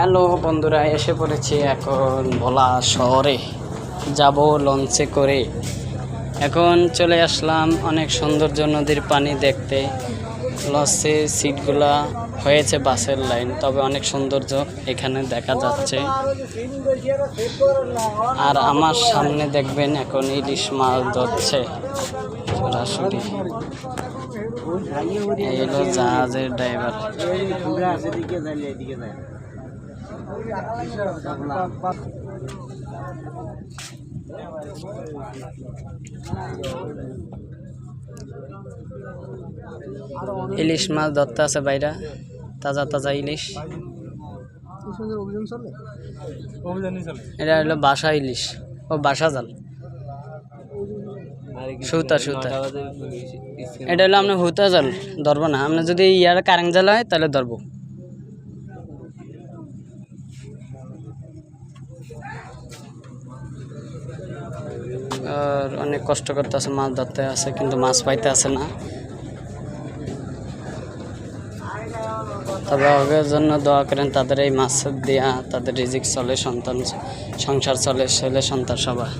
Hello বন্ধুরা, এসে পড়েছি এখন ভোলা শহরে, যাব লঞ্চে করে। এখন চলে আসলাম অনেক সৌন্দর্য নদীর পানি দেখতে। লঞ্চের সিটগুলা হয়েছে বাসের লাইন, তবে অনেক সৌন্দর্য এখানে দেখা যাচ্ছে। আর আমার সামনে দেখবেন এখন ইলিশ মাছ ধরছে সরাসরি। এই হলো জাহাজের ড্রাইভার। ইলিশ মাছ ধরতে আছে বাইরা, তাজা তাজা ইলিশ। এটা হলো বাসা ইলিশ, ও বাসা জাল, সুতা সুতা। এটা হলো আপনার হুতা জাল, ধরবো না। আপনার যদি ইয়ার কারেং জাল হয় তাহলে ধরবো। আর অনেক কষ্ট করতে আছে, মাছ ধরতে আছে কিন্তু মাছ পাইতে আছে না। তবে আগের জন্য দোয়া করেন, তাদের এই মাছ দিয়া তাদের রিজিক চলে, সন্তান সংসার চলে, ছেলে সন্তান সবাই।